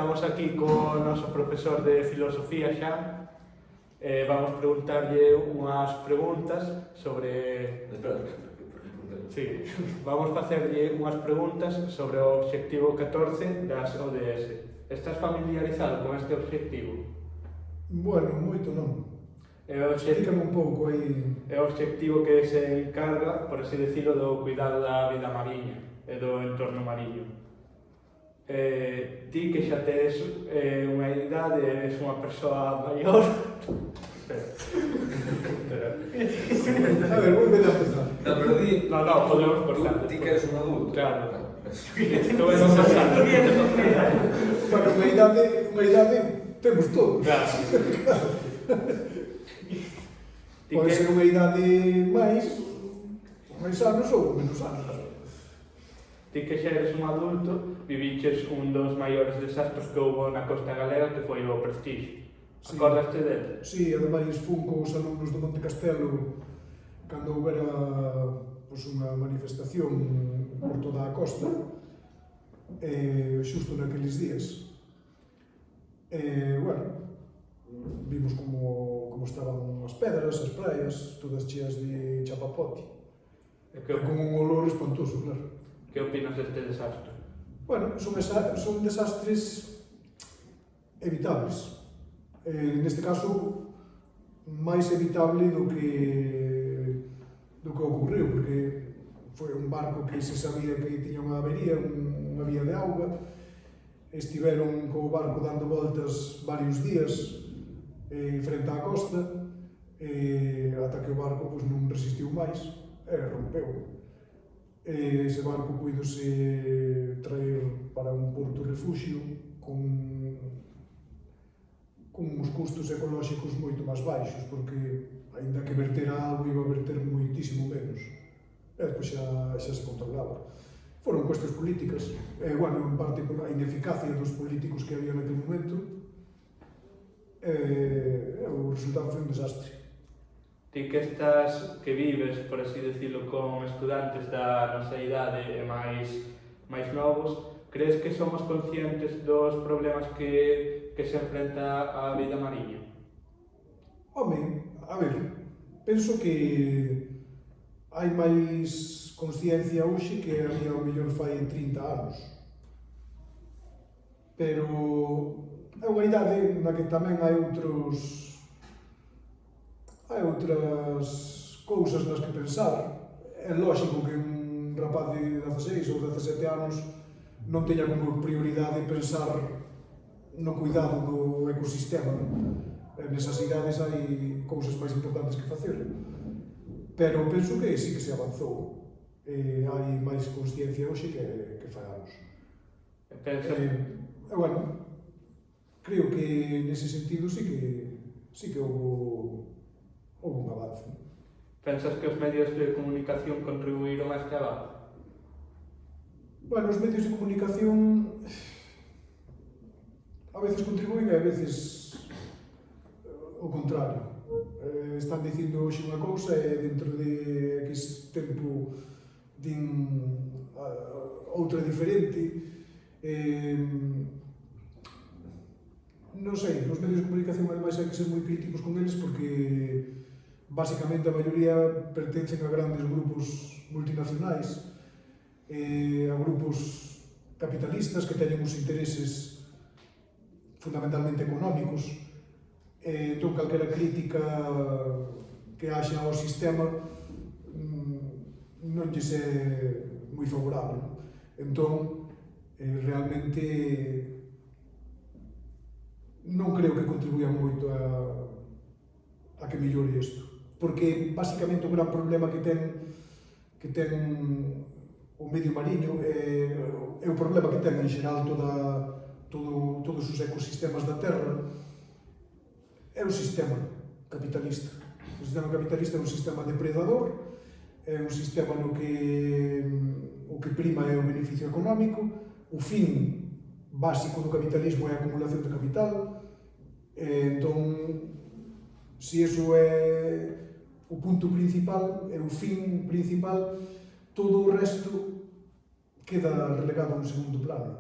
estamos aquí co noso profesor de filosofía xa. Vamos preguntarlle unhas preguntas sobre... Espera. Sí, vamos facerlle unhas preguntas sobre o obxectivo 14 das ODS. Estás familiarizado con este obxectivo? Bueno, moito non. Explícame un pouco aí. É o obxectivo que se encarga, por así decirlo, do cuidado da vida mariña e do entorno mariño. Ti que xa tes unha idade, eres unha persoa maior... Espera. A ver, vou empezar a empezar. No, pero di... No, podemos cortar. Ti que eres un adulto. Claro. Isto é non pasando. Bueno, unha idade temos todos. Claro. Pode ser unha idade máis anos ou menos anos. Ti que xa eres un adulto, viviches un dos maiores desastres que houve na costa galega, que foi o Prestige. Sí. Acordaste dele? Sí, ademais fun cos alumnos do Monte Castelo cando houbera unha manifestación por toda a costa, xusto naqueles días. Bueno, vimos como estaban as pedras, as praias, todas cheas de chapapote. E con un olor espantoso, claro. Que opinas deste desastre? Bueno, son desastres evitables. Neste caso, máis evitable do que ocorreu, porque foi un barco que se sabía que tiña unha avería, unha vía de auga. Estiveron co barco dando voltas varios días frente á costa, ata que o barco non resistiu máis e rompeu. Ese barco puidose traer para un porto refugio con uns custos ecolóxicos moito máis baixos, porque, aínda que vertera algo, iba a verter moitísimo menos. E despois xa se controlaba. Foron cuestións políticas, bueno, en parte pola ineficacia dos políticos que había naquele momento, o resultado foi un desastre. Ti que vives, por así decirlo, con estudantes da nosa idade e máis novos, crees que somos conscientes dos problemas que se enfrenta a vida mariña? Home, a ver, penso que hai máis consciencia hoxe que había o mellor fai 30 anos. Pero é unha idade na que tamén hai outras cousas nas que pensar. É lógico que un rapaz de 16 ou 17 anos non teña como prioridade pensar no cuidado do ecosistema. Nesas idades hai cousas máis importantes que facer. Pero penso que sí que se avanzou. Hai máis consciencia hoxe que fai anos. Bueno, creo que nese sentido sí que houve un avance. Pensas que os medios de comunicación contribuíron a este avance? Bueno, os medios de comunicación a veces contribúen e a veces o contrario. Están dicindo hoxe unha cousa e dentro de X tempo din outra diferente. Non sei, os medios de comunicación ademais hai que ser moi críticos con eles porque basicamente a maioría pertencen a grandes grupos multinacionais, a grupos capitalistas que teñen uns intereses fundamentalmente económicos. Entón, calquera crítica que haxa ao sistema non lle é moi favorable. Entón, realmente non creo que contribuya moito a que mellore isto. Porque, basicamente, o gran problema que ten o medio mariño é o problema que ten en xeral todos os ecosistemas da Terra, é o sistema capitalista. O sistema capitalista é un sistema depredador, é un sistema no que o que prima é o beneficio económico, o fin básico do capitalismo é a acumulación de capital. Entón, se iso é o punto principal, é o fin principal, todo o resto queda relegado a un segundo plano.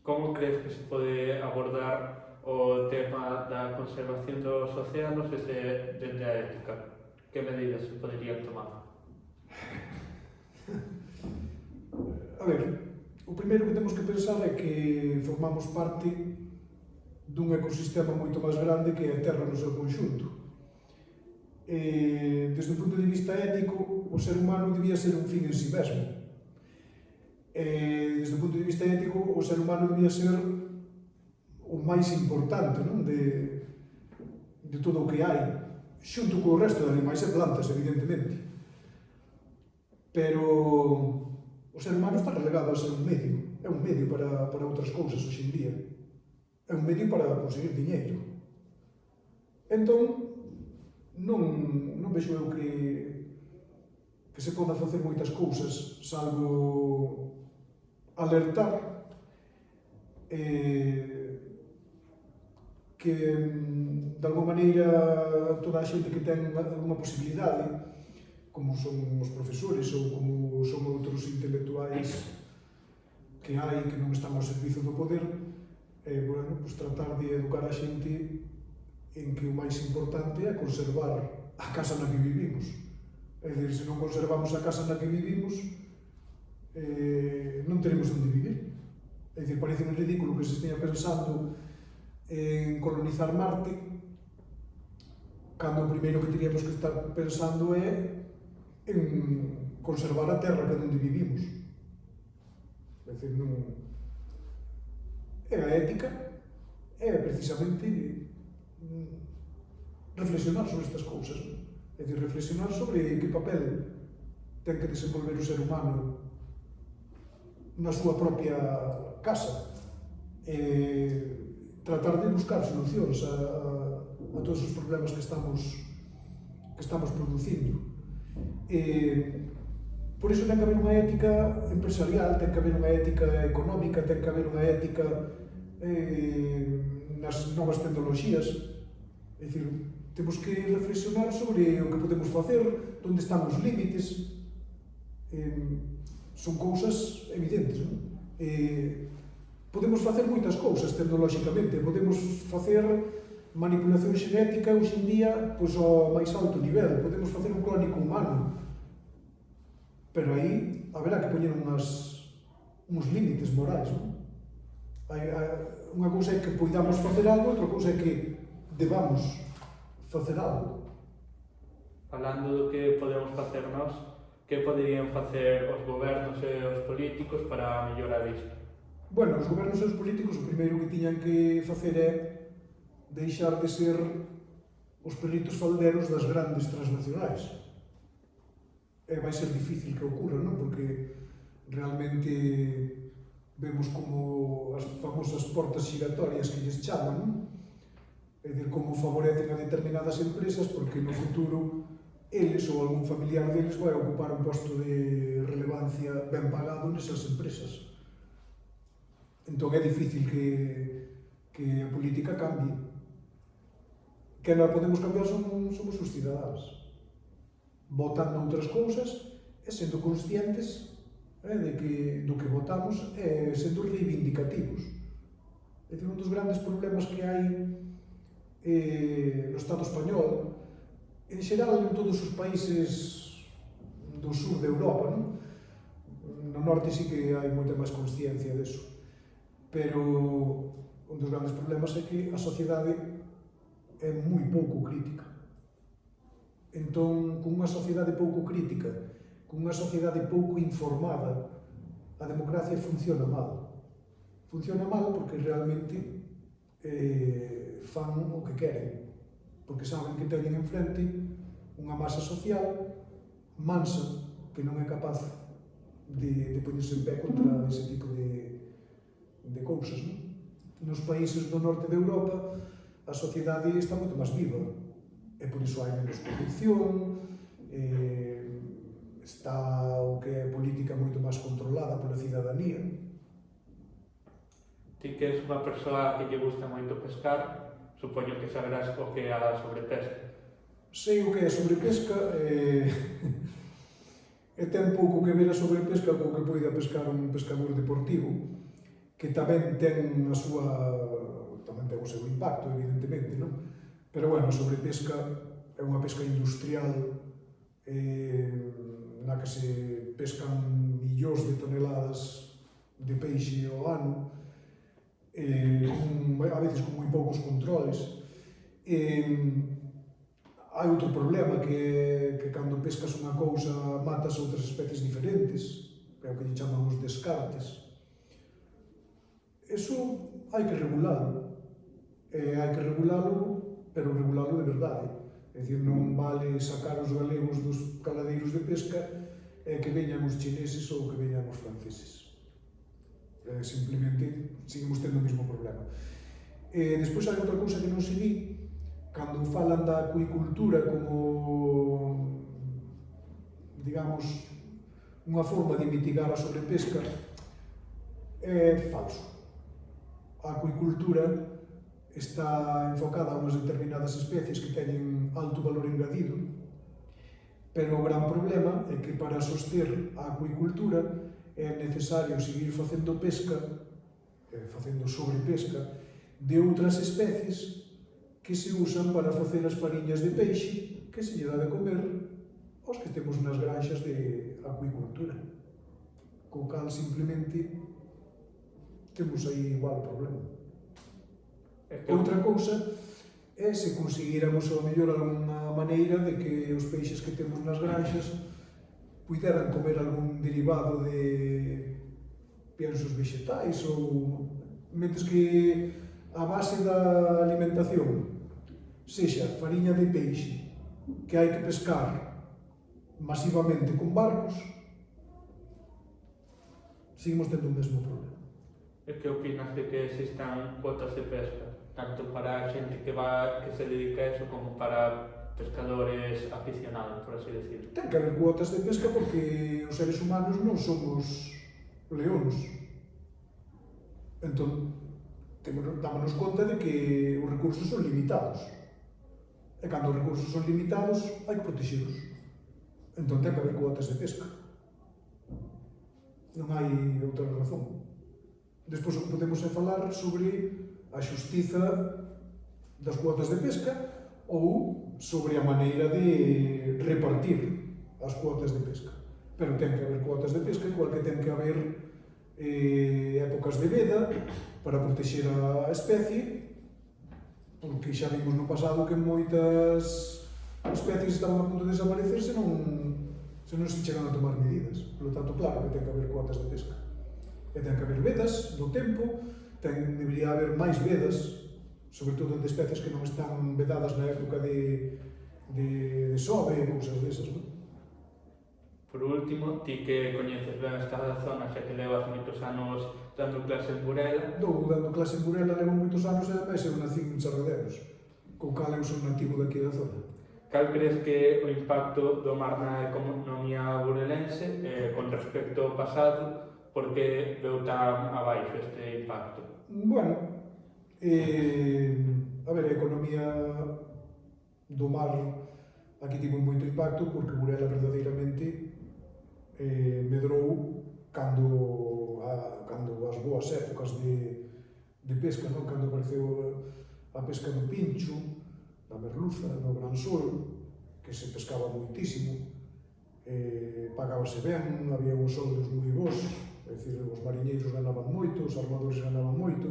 como crees que se pode abordar o tema da conservación dos océanos desde a ética? Que medidas se poderían tomar? A ver, o primeiro que temos que pensar é que formamos parte dun ecosistema moito máis grande que é a Terra no seu conxunto. Desde o punto de vista ético, o ser humano debía ser un fin en si mesmo. Desde o punto de vista ético, o ser humano debía ser o máis importante, non? de todo o que hai, xunto co resto de animais e plantas, evidentemente. Pero o ser humano está relegado a ser un medio. É un medio para outras cousas hoxe en día. É un medio para conseguir diñeiro. Entón, non vexo eu que se poda facer moitas cousas, salvo alertar que, de alguma maneira, toda a xente que ten unha posibilidade, como son os profesores ou como son outros intelectuais que hai que non están ao servizo do poder, bueno, pues tratar de educar a xente en que o máis importante é conservar a casa na que vivimos. É dicir, se non conservamos a casa na que vivimos, non teremos onde vivir. É dicir, parece un ridículo que se esteña pensando en colonizar Marte, cando o primeiro que teríamos que estar pensando é en conservar a Terra que é onde vivimos. É dicir, non... É a ética, é precisamente reflexionar sobre estas cousas. É dicir, reflexionar sobre que papel ten que desenvolver o ser humano na súa propia casa. Tratar de buscar solucións a todos os problemas que estamos producindo. Por iso ten que haber unha ética empresarial, ten que haber unha ética económica, ten que haber unha ética nas novas tecnoloxías. É dicir, temos que reflexionar sobre o que podemos facer, onde están os límites. Son cousas evidentes, non? Podemos facer moitas cousas tecnolóxicamente, podemos facer manipulación xenética hoxe en día pois ao máis alto nivel, podemos facer un clónico humano, pero aí haberá que poñer uns límites morais, non? Unha cousa é que poidamos facer algo, outra cousa é que debamos facer algo. Falando do que podemos facer nós, que poderían facer os gobernos e os políticos para mellorar isto? Bueno, os gobernos e os políticos o primeiro que tiñan que facer é deixar de ser os perritos falderos das grandes transnacionais. Vai ser difícil que ocurra, non? Porque realmente vemos como as famosas portas xiratorias que lles chaman, non? É dicir, como favorecen a determinadas empresas porque no futuro eles ou algún familiar deles vai ocupar un posto de relevancia ben pagado nesas empresas. Entón é difícil que a política cambie. Que non podemos cambiar somos os cidadáns. Votando outras cousas e sendo conscientes de que do que votamos e sendo reivindicativos. É dicir, un dos grandes problemas que hai no Estado español, en xeral en todos os países do sur de Europa, non? No norte sí que hai moita máis consciencia deso. Pero un dos grandes problemas é que a sociedade é moi pouco crítica. Entón, con unha sociedade pouco crítica, con unha sociedade pouco informada, a democracia funciona mal. Funciona mal porque realmente fan o que queren, porque saben que teñen enfrente unha masa social mansa que non é capaz de poñerse en pé contra ese tipo de cousas, non? Nos países do norte de Europa a sociedade está moito máis viva e por iso hai menos corrupción, está o que é política moito máis controlada pola cidadanía. Ti que és unha persoa que lle gusta moito pescar, supoño que saberás o que é a sobrepesca. Sei o que é sobrepesca e ten pouco que ver a sobrepesca co que poida pescar un pescador deportivo. que tamén ten o seu impacto, evidentemente, non? Pero, bueno, a sobrepesca é unha pesca industrial na que se pescan millóns de toneladas de peixe ao ano, a veces con moi poucos controles. Hai outro problema que cando pescas unha cousa matas outras especies diferentes, que é o que lle chaman os descartes. Eso hai que regulalo, pero regulalo de verdade. É dicir, non vale sacar os galegos dos caladeiros de pesca e que veñan os chineses ou que veñan os franceses. Simplemente seguimos tendo o mesmo problema. Despois hai outra cousa que non se di, cando falan da acuicultura como, digamos, unha forma de mitigar a sobrepesca, é falso. A acuicultura está enfocada a unhas determinadas especies que teñen alto valor engadido, pero o gran problema é que para soster a acuicultura é necesario seguir facendo pesca, facendo sobrepesca, de outras especies que se usan para facer as fariñas de peixe que se lle dá de comer aos que temos nas granxas de acuicultura. Co cal, simplemente, temos aí igual o problema. Outra cousa é se conseguíramos, ao mellor, alguna maneira de que os peixes que temos nas granxas puideran comer algún derivado de piensos vegetais ou mentes que a base da alimentación sexa fariña de peixe que hai que pescar masivamente con barcos, seguimos tendo o mesmo problema. E que opinas de que existan cuotas de pesca, tanto para a xente que se dedica a eso como para pescadores aficionados, por así decirlo? Ten que haber cuotas de pesca porque os seres humanos non somos leóns. Entón, dámonos conta de que os recursos son limitados. E cando os recursos son limitados, hai que protexelos. Entón, ten que haber cuotas de pesca. Non hai outra razón. Despois, o que podemos é falar sobre a xustiza das cuotas de pesca ou sobre a maneira de repartir as cuotas de pesca. Pero ten que haber cuotas de pesca, igual que ten que haber épocas de veda para protexer a especie, porque xa vimos no pasado que moitas especies estaban a punto de desaparecer se non se chegan a tomar medidas. Por lo tanto, claro que ten que haber cuotas de pesca. E ten que haber vedas no tempo, debería haber máis vedas, sobre todo de especies que non están vedadas na época de sobe e cousas desas, non? Por último, ti que coñeces ben esta zona, xa que levas moitos anos dando clase en Burela. Dando clase en Burela levo moitos anos e ademais eu nací en Sarraderos, co cal eu son nativo daqui da zona. Cal crees que o impacto do mar na economía burelense con respecto ao pasado, porque veu tan abaixo este impacto? Bueno, a ver, a economía do mar aquí tivo moito impacto porque Burela verdadeiramente medrou cando as boas épocas de pesca, non? Cando apareceu a pesca do pincho, da merluza, do gran sol, que se pescaba moitísimo, pagábase ben, había uns soldos moi bons, é dicir, os mariñeiros ganaban moito, os armadores ganaban moito.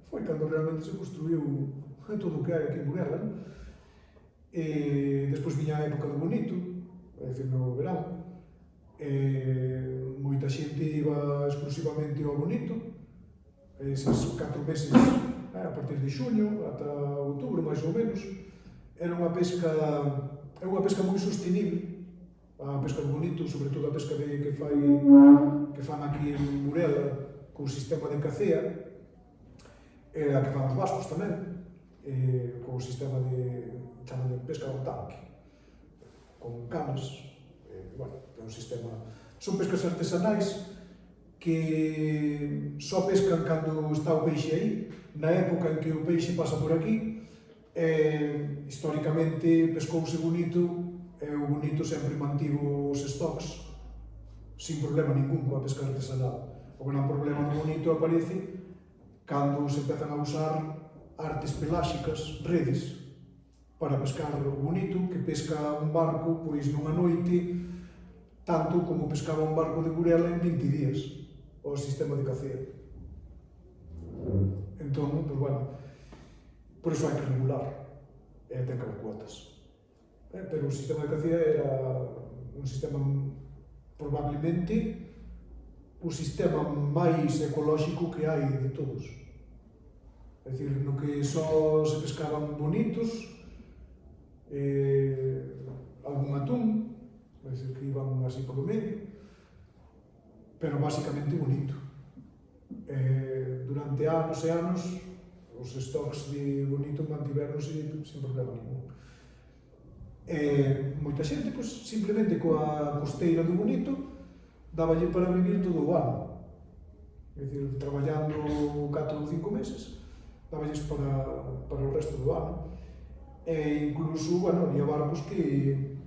Foi cando realmente se construiu todo o que hai aquí en Burela, non? Despois viña a época do bonito, é dicir, no verán, moita xente iba exclusivamente ao bonito, eses 4 meses, a partir de xuño ata outubro, máis ou menos, era unha pesca moi sostenible, a pesca do bonito, sobre todo a pesca que fan aquí en Burela, con sistema de cacea, a que fan os vascos tamén, con o sistema de pesca ao tanque, con camas, bueno, é un sistema... Son pescas artesanais que só pescan cando está o peixe aí, na época en que o peixe pasa por aquí, históricamente pescouse bonito e o bonito sempre mantivo os stocks sin problema ningún coa pesca artesanal. O gran problema do bonito aparece cando se empezan a usar artes peláxicas, redes, para pescar o bonito, que pesca un barco pois nunha noite tanto como pescaba un barco de Burela en 20 días o sistema de cacea. Entón, pois bueno, por iso hai que regular, e ten que haber cuotas. Pero o sistema de cacea era un sistema probablemente o sistema máis ecolóxico que hai de todos. É dicir, no que só se pescaban bonitos, algún atún, é dicir, que iban así polo medio, pero basicamente bonito. Durante anos e anos, os stocks de bonito mantiveronse sin problema ningún. Moita xente, pois, simplemente coa costeira do bonito, dáballe para vivir todo o ano. É dicir, traballando 4 ou 5 meses, dáballes para o resto do ano. E incluso, bueno, había barcos que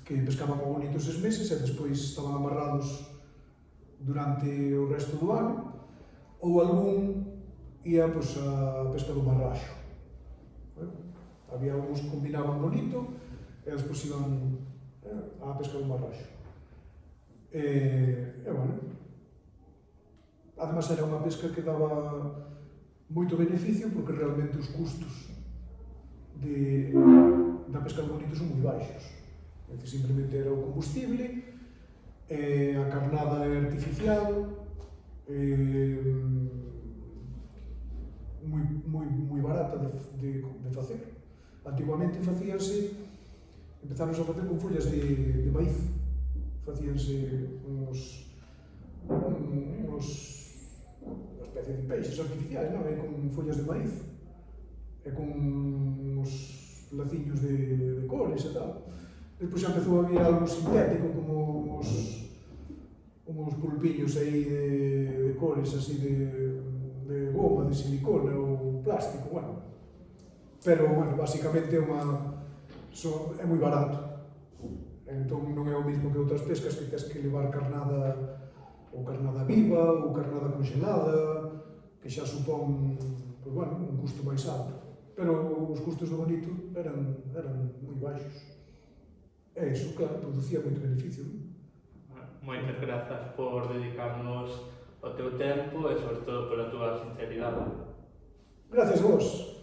pescaban o bonito eses meses e despois estaban amarrados durante o resto do ano, ou algún ia pois, a pesca do marraxo. Había algúns que combinaban bonito e despois iban a pesca do marraxo. Bueno, además era unha pesca que daba moito beneficio porque realmente os custos da pesca do bonito son moi baixos. É dicir, simplemente era o combustible, a carnada artificial, moi barata de facer. Antiguamente empezáronse a facer con follas de maíz. Facíanse unha especie de peixes artificiais, non? Con follas de maíz e con uns laciños de cores e tal. Depois xa empezou a vir algo sintético, como uns pulpiños aí de cores, así de goma, de silicona ou plástico, bueno. Pero, bueno, basicamente é moi barato. Entón non é o mesmo que outras pescas que tens que levar carnada viva ou carnada congelada, que xa supón, pois, bueno, un custo máis alto. Pero os custos do bonito eran moi baixos. E iso, claro, producía moito beneficio. Moitas grazas por dedicarnos o teu tempo e, sobre todo, pola túa sinceridade. Gracias a vos.